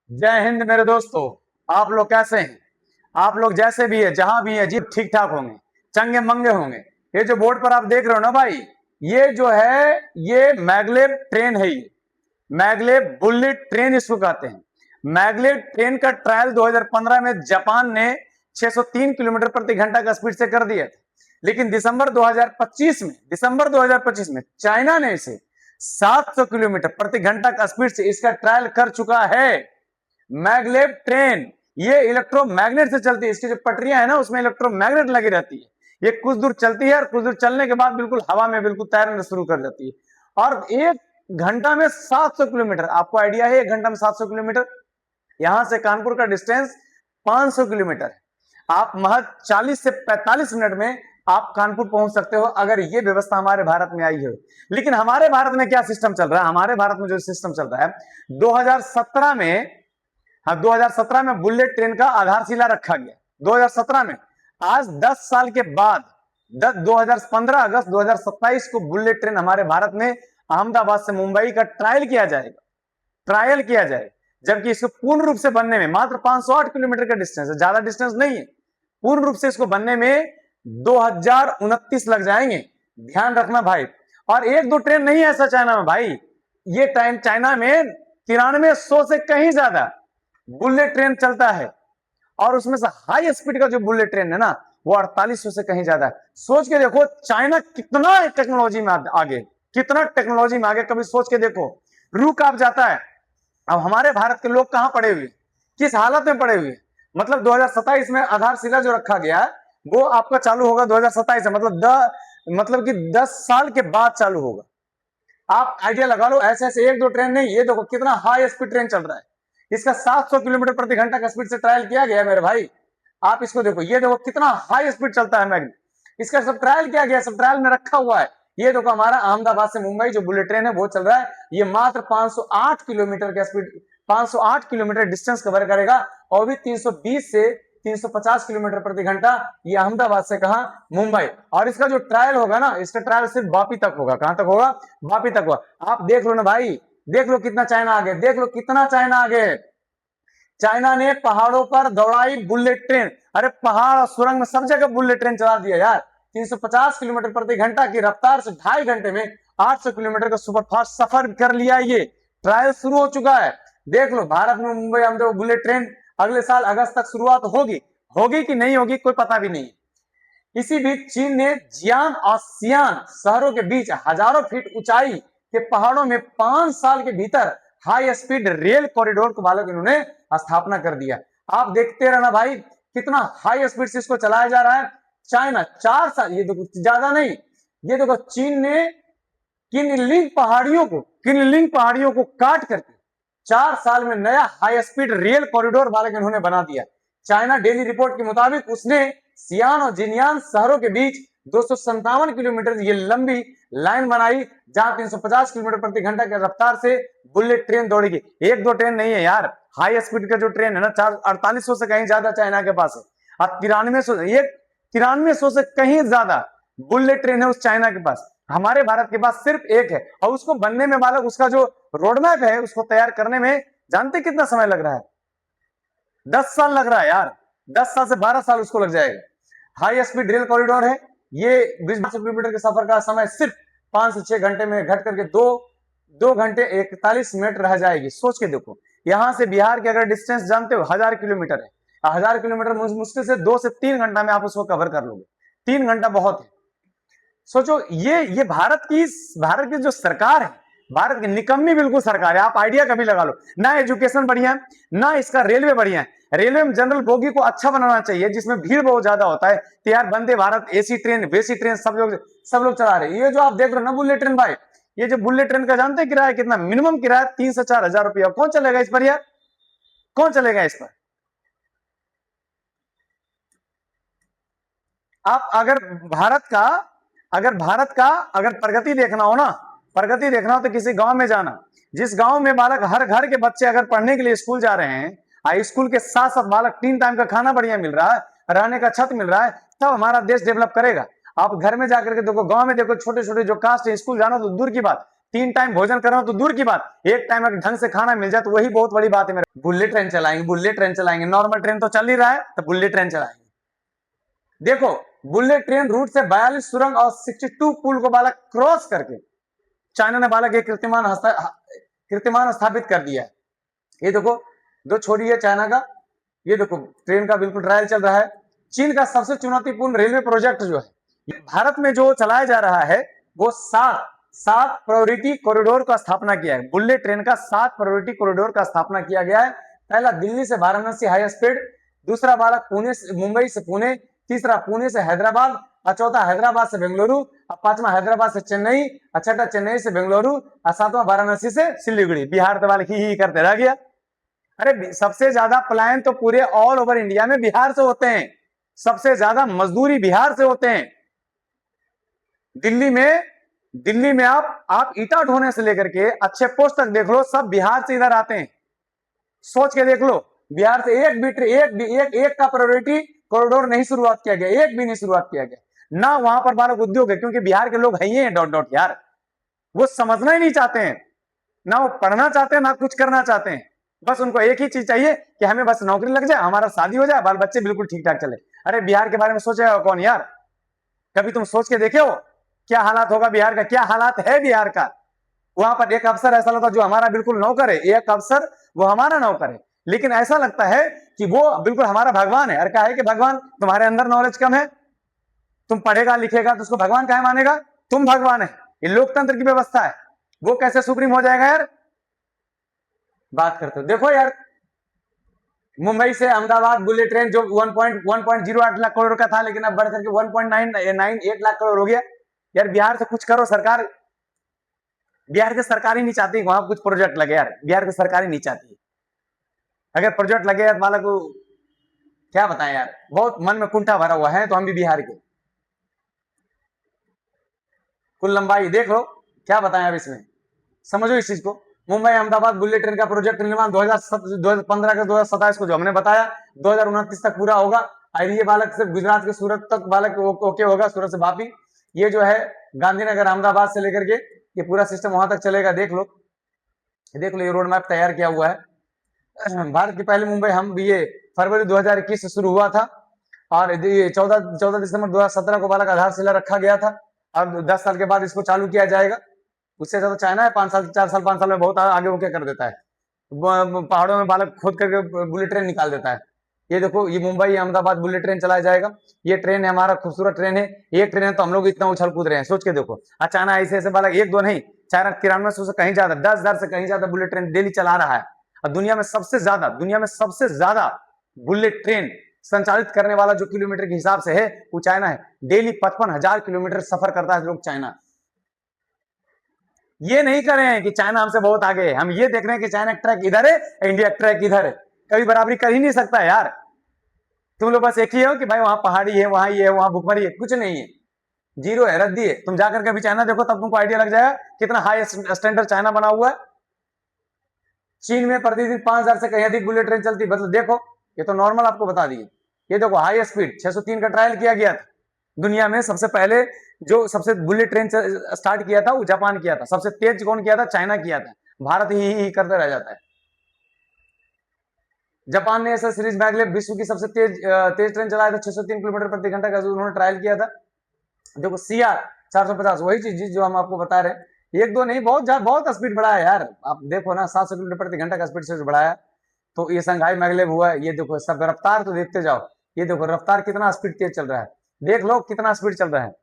जय हिंद मेरे दोस्तों। आप लोग कैसे हैं? आप लोग जैसे भी है, जहां भी है जी, ठीक ठाक होंगे, चंगे मंगे होंगे। ये जो बोर्ड पर आप देख रहे हो ना भाई, ये जो है ये मैगलेव ट्रेन है। ये मैगलेव बुलेट ट्रेन इसको कहते हैं। मैगलेव ट्रेन का ट्रायल 2015 में जापान ने 603 किलोमीटर प्रति घंटा का स्पीड से कर दिया था। लेकिन दिसंबर 2025 में चाइना ने इसे 700 किलोमीटर प्रति घंटा का स्पीड से इसका ट्रायल कर चुका है। मैगलेव ट्रेन ये इलेक्ट्रोमैग्नेट से चलती है। इसकी जो पटरियां है ना, उसमें इलेक्ट्रोमैग्नेट लगी रहती है। ये कुछ दूर चलती है और कुछ दूर चलने के बाद बिल्कुल हवा में बिल्कुल तैरना शुरू कर जाती है। और एक घंटा में 700 किलोमीटर, आपको आइडिया है? एक घंटा में 700 किलोमीटर। यहां से कानपुर का डिस्टेंस 500 किलोमीटर है। आप महज 40 से 45 मिनट में आप कानपुर पहुंच सकते हो, अगर ये व्यवस्था हमारे भारत में आई है। लेकिन हमारे भारत में क्या सिस्टम चल रहा है? हमारे भारत में जो सिस्टम चल रहा है, 2017 में, हाँ 2017 में बुलेट ट्रेन का आधारशिला रखा गया। 2017 में। आज 10 साल के बाद 15 अगस्त 2027 को बुलेट ट्रेन हमारे भारत में अहमदाबाद से मुंबई का ट्रायल किया जाएगा। ट्रायल किया जाएगा, जबकि इसको पूर्ण रूप से बनने में मात्र 508 किलोमीटर का डिस्टेंस है, ज्यादा डिस्टेंस नहीं है। पूर्ण रूप से इसको बनने में 2029 लग जाएंगे। ध्यान रखना भाई। और एक दो ट्रेन नहीं है ऐसा चाइना में भाई, ये टाइम चाइना में 9300 से कहीं ज्यादा बुलेट ट्रेन चलता है। और उसमें से हाई स्पीड का जो बुलेट ट्रेन है ना, वो 4800 से कहीं ज्यादा है। सोच के देखो चाइना कितना टेक्नोलॉजी में आगे, कितना टेक्नोलॉजी में आगे, कभी सोच के देखो। रुक आप जाता है। अब हमारे भारत के लोग कहां पड़े हुए, किस हालत में पड़े हुए? मतलब 2027 में आधारशिला जो रखा गया है, वो आपका चालू होगा 2027 में, मतलब कि 10 साल के बाद चालू होगा। आप आइडिया लगा लो। ऐसे ऐसे एक दो ट्रेन नहीं, ये देखो कितना हाई स्पीड ट्रेन चल रहा है। इसका 700 किलोमीटर प्रति घंटा का स्पीड से ट्रायल किया गया है मेरे भाई। आप इसको देखो, ये देखो कितना हाई स्पीड चलता है मैग्नेट। इसका सब ट्रायल किया गया, सब ट्रायल में रखा हुआ है। ये देखो हमारा अहमदाबाद से मुंबई जो बुलेट ट्रेन है वो चल रहा है। ये मात्र 508 किलोमीटर का स्पीड, 508 किलोमीटर डिस्टेंस कवर करेगा, और भी 320 से 350 किलोमीटर प्रति घंटा। ये अहमदाबाद से कहा मुंबई। और इसका जो ट्रायल होगा ना, इसका ट्रायल सिर्फ वापी तक होगा। कहां तक होगा? वापी तक होगा। आप देख लो ना भाई, देख लो कितना चाइना आगे, देख लो कितना चाइना आगे। चाइना ने पहाड़ों पर दौड़ाई बुलेट ट्रेन। अरे पहाड़ और सुरंग में सब जगह बुलेट ट्रेन चला दिया यार। 350 किलोमीटर प्रति घंटा की रफ्तार से 2.5 घंटे में 800 किलोमीटर का सुपरफास्ट सफर कर लिया। ये ट्रायल शुरू हो चुका है। देख लो भारत में मुंबई अहमदाबाद बुलेट ट्रेन अगले साल अगस्त तक शुरुआत होगी। होगी कि नहीं होगी कोई पता भी नहीं। इसी बीच चीन ने जियान और सियान शहरों के बीच हजारों फीट ऊंचाई के पहाड़ों में 5 साल के भीतर हाई स्पीड रेल कॉरिडोर को बालक इन्होंने स्थापना कर दिया। आप देखते रहना भाई, कितना हाई स्पीड से इसको चलाया जा रहा है। चाइना 4 साल, ये देखो ज्यादा नहीं, ये देखो चीन ने किनलिंग पहाड़ियों को काट करके 4 साल में नया हाई स्पीड रेल कॉरिडोर बालक इन्होंने बना दिया। चाइना डेली रिपोर्ट के मुताबिक उसने सियान और जिनियान शहरों के बीच 257 किलोमीटर ये लंबी लाइन बनाई, जहां 350 किलोमीटर प्रति घंटा की रफ्तार से बुलेट ट्रेन दौड़ेगी। एक दो ट्रेन नहीं है यार, हाई स्पीड का जो ट्रेन है ना, 4800 से कहीं ज्यादा चाइना के पास है। और 9300 से कहीं ज्यादा बुलेट ट्रेन है उस चाइना के पास। हमारे भारत के पास सिर्फ एक है, और उसको बनने में बालक, उसका जो रोड मैप है उसको तैयार करने में जानते कितना समय लग रहा है? 10 साल लग रहा है यार। 10 साल से 12 साल उसको लग जाएगा। हाई स्पीड रेल कॉरिडोर है ये। 20 किलोमीटर के सफर का समय सिर्फ 5 से 6 घंटे में घट करके 2 घंटे 41 मिनट रह जाएगी। सोच के देखो, यहां से बिहार के अगर डिस्टेंस जानते हो 1000 किलोमीटर है। 1000 किलोमीटर मुश्किल से 2 से 3 घंटा में आप उसको कवर कर लोगे। 3 घंटा बहुत है। सोचो, ये भारत की जो सरकार है, भारत की निकम्मी बिल्कुल सरकार है। आप आइडिया कभी लगा लो। ना एजुकेशन बढ़िया है, ना इसका रेलवे बढ़िया है। रेलवे में जनरल बोगी को अच्छा बनाना चाहिए, जिसमें भीड़ बहुत ज्यादा होता है। तो यार वंदे भारत, एसी ट्रेन, वेसी ट्रेन सब लोग चला रहे। ये जो आप देख रहे हो ना बुलेट ट्रेन भाई, ये जो बुलेट ट्रेन का जानते हैं किराया कितना? मिनिमम किराया 3 से 4 हजार रुपया। कौन चलेगा इस पर यार? कौन चलेगा इस पर? आप अगर प्रगति देखना हो ना, प्रगति देखना हो तो किसी गांव में जाना, जिस गांव में बालक हर घर के बच्चे अगर पढ़ने के लिए स्कूल जा रहे हैं, स्कूल के साथ साथ बालक 3 टाइम का खाना बढ़िया मिल रहा है, रहने का छत मिल रहा है, तब हमारा देश डेवलप करेगा। आप घर में जाकर के देखो, गांव में देखो, छोटे छोटे जो कास्ट है, स्कूल जाना तो दूर की बात, 3 टाइम भोजन कर रहा हूं तो दूर की बात, एक टाइम अगर ढंग से खाना मिल जाए तो वही बहुत बड़ी बात है मेरे। बुलेट ट्रेन चलाएंगे, बुलेट ट्रेन चलाएंगे, नॉर्मल ट्रेन तो चल ही रहा है तो बुलेट ट्रेन चलाएंगे। देखो बुलेट ट्रेन रूट से 42 सुरंग और 62 पुल को बालक क्रॉस करके चाइना ने बालक एक कीर्तिमान स्थापित कर दिया है। ये देखो दो छोड़ी है चाइना का, ये देखो ट्रेन का बिल्कुल ट्रायल चल रहा है। चीन का सबसे चुनौतीपूर्ण रेलवे प्रोजेक्ट जो है भारत में जो चलाया जा रहा है वो सात प्रायोरिटी कॉरिडोर का स्थापना किया है। बुलेट ट्रेन का 7 प्रायोरिटी कॉरिडोर का स्थापना किया गया है। पहला दिल्ली से वाराणसी हाई स्पीड, दूसरा बालक मुंबई से पुणे, तीसरा पुणे से हैदराबाद, और चौथा हैदराबाद से बेंगलुरु, और पांचवा हैदराबाद से चेन्नई, और छठा चेन्नई से बेंगलुरु, और सातवां वाराणसी से सिलीगुड़ी। बिहार तो वाले ही करते रह गया। अरे सबसे ज्यादा पलायन तो पूरे ऑल ओवर इंडिया में बिहार से होते हैं, सबसे ज्यादा मजदूरी बिहार से होते हैं। दिल्ली में आप ईटा ढोने से लेकर के अच्छे पोस्ट तक देख लो, सब बिहार से इधर आते हैं। सोच के देख लो, बिहार से एक का प्रायोरिटी कॉरिडोर नहीं शुरुआत किया गया, एक भी नहीं शुरुआत किया गया ना। वहां पर बालक उद्योग है क्योंकि बिहार के लोग है ही हैं डॉट यार, वो समझना ही नहीं चाहते हैं, ना वो पढ़ना चाहते हैं ना कुछ करना चाहते हैं। बस उनको एक ही चीज चाहिए कि हमें बस नौकरी लग जाए, हमारा शादी हो जाए, बाल बच्चे बिल्कुल ठीक ठाक चले। अरे बिहार के बारे में सोचेगा कौन यार? कभी तुम सोच के देखे हो क्या हालात होगा बिहार का, क्या हालात है बिहार का? वहां पर एक अफसर ऐसा लगता है जो हमारा बिल्कुल नौकर है, एक अफसर वो हमारा नौकर है, लेकिन ऐसा लगता है कि वो बिल्कुल हमारा भगवान है। अरे क्या है कि भगवान, तुम्हारे अंदर नॉलेज कम है, तुम पढ़ेगा लिखेगा तो उसको भगवान काहे मानेगा? तुम भगवान है। ये लोकतंत्र की व्यवस्था है, वो कैसे सुप्रीम हो जाएगा यार? बात करते हो। देखो यार, मुंबई से अहमदाबाद बुलेट ट्रेन जो 1.08 लाख करोड़ का था, लेकिन अब बढ़ करके 1.98 लाख करोड़ हो गया। यार बिहार से कुछ करो सरकार, बिहार की सरकार ही नहीं चाहती वहां कुछ प्रोजेक्ट लगे यार, बिहार की सरकार ही नहीं चाहती। अगर प्रोजेक्ट लगे यार बालक को क्या बताएं यार, बहुत मन में कुंठा भरा हुआ है। तो हम भी बिहार के, कुल लंबाई देख लो, क्या बताएं अब इसमें, समझो इस चीज को। मुंबई अहमदाबाद बुलेट ट्रेन का प्रोजेक्ट निर्माण 2015 के 2027 को जो हमने बताया 2029 तक पूरा होगा। और ये बालक सिर्फ गुजरात के सूरत तक बालक ओके होगा, सूरत से वापी। ये जो है गांधीनगर अहमदाबाद से लेकर के ये पूरा सिस्टम वहां तक चलेगा। देख लो ये रोड मैप तैयार किया हुआ है। भारत की पहली मुंबई हम ये फरवरी 2021 से शुरू हुआ था, और ये 14 दिसंबर 2017 को बालक आधारशिला रखा गया था, और 10 साल के बाद इसको चालू किया जाएगा। उससे ज्यादा चाइना है 5 साल 4 साल 5 साल में बहुत आगे होके कर देता है, पहाड़ों में बालक खोद करके बुलेट ट्रेन निकाल देता है। ये देखो ये मुंबई अहमदाबाद बुलेट ट्रेन चलाया जाएगा। ये ट्रेन है हमारा, खूबसूरत ट्रेन है। एक ट्रेन है तो हम लोग इतना उछल कूद रहे हैं, सोच के देखो। चाइना ऐसे बालक एक दो नहीं, चाइना 9300 से कहीं ज्यादा, 10,000 से कहीं ज्यादा बुलेट ट्रेन डेली चला रहा है। और दुनिया में सबसे ज्यादा बुलेट ट्रेन संचालित करने वाला जो किलोमीटर के हिसाब से है वो चाइना है। डेली 55,000 किलोमीटर सफर करता है लोग चाइना। ये नहीं कर रहे हैं कि चाइना हमसे बहुत आगे है, हम ये देख रहे हैं कि चाइना ट्रैक इधर है, इंडिया ट्रैक इधर है। कभी बराबरी कर ही नहीं सकता है यार। तुम लोग बस एक ही हो कि भाई वहां पहाड़ी है, वहां ये है, वहां भूखमरी है, कुछ नहीं है, जीरो है, रद्दी है। तुम जाकर कभी चाइना देखो तब तुमको आइडिया लग जाएगा कितना हाई स्टैंडर्ड चाइना बना हुआ है। चीन में प्रतिदिन 5,000 से कहीं अधिक बुलेट ट्रेन चलती, मतलब देखो ये तो नॉर्मल आपको बता दिए। ये देखो हाई स्पीड 603 का ट्रायल किया गया था। दुनिया में सबसे पहले जो सबसे बुलेट ट्रेन स्टार्ट किया था वो जापान किया था, सबसे तेज कौन किया था? चाइना किया था। भारत ही करते रह जाता है। जापान ने ऐसा सीरीज मैगलेव विश्व की सबसे तेज ट्रेन चलाया था, 603 किलोमीटर प्रति घंटा का उन्होंने ट्रायल किया था। देखो CR 450, वही चीज जो हम आपको बता रहे हैं। एक दो नहीं, बहुत स्पीड बढ़ाया यार। आप देखो ना 700 किलोमीटर प्रति घंटा का स्पीड से बढ़ाया। तो ये संघाई मैगलेव हुआ है। ये देखो सब रफ्तार तो देखते जाओ, ये देखो रफ्तार कितना स्पीड तेज चल रहा है, देख लो कितना स्पीड चल रहा है।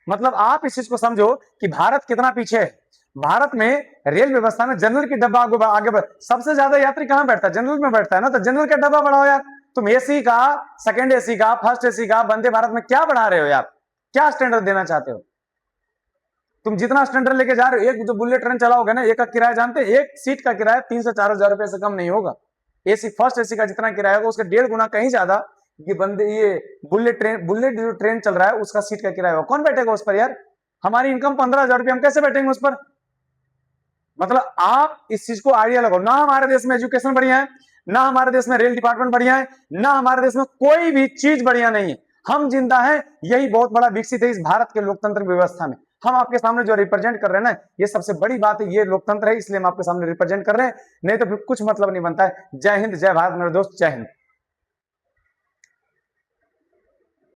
मतलब आप इस चीज को समझो कि भारत कितना पीछे है। भारत में रेल व्यवस्था में जनरल की डब्बा आगे बढ़, सबसे ज्यादा यात्री कहां बैठता है? जनरल में बैठता है ना। तो जनरल का डब्बा बढ़ाओ यार। तुम AC का, सेकंड AC का, फर्स्ट AC का, वंदे भारत में क्या बढ़ा रहे हो यार? क्या स्टैंडर्ड देना चाहते हो? तुम जितना स्टैंडर्ड लेके जा रहे हो, एक जो बुलेट ट्रेन चलाओगे ना, एक का किराया जानते हैं? एक सीट का किराया 3 से 4 हजार रुपए से कम नहीं होगा। AC फर्स्ट AC का जितना किराया होगा उसका 1.5 गुना कहीं ज्यादा ये बुलेट जो ट्रेन चल रहा है उसका सीट का किराया होगा। कौन बैठेगा उस पर यार? हमारी इनकम 15,000 रुपये, हम कैसे बैठेंगे उस पर? मतलब आप इस चीज को आइडिया लगाओ। ना हमारे देश में एजुकेशन बढ़िया है, ना हमारे देश में रेल डिपार्टमेंट बढ़िया है, ना हमारे देश में कोई भी चीज बढ़िया नहीं है। हम जिंदा हैं, यही बहुत बड़ा विकसित है इस भारत के लोकतंत्र व्यवस्था में। हम आपके सामने जो रिप्रेजेंट कर रहे हैं ना, ये सबसे बड़ी बात है, ये लोकतंत्र है, इसलिए हम आपके सामने रिप्रेजेंट कर रहे हैं, नहीं तो फिर कुछ मतलब नहीं बनता है। जय हिंद, जय भारत मेरे दोस्त, जय हिंद।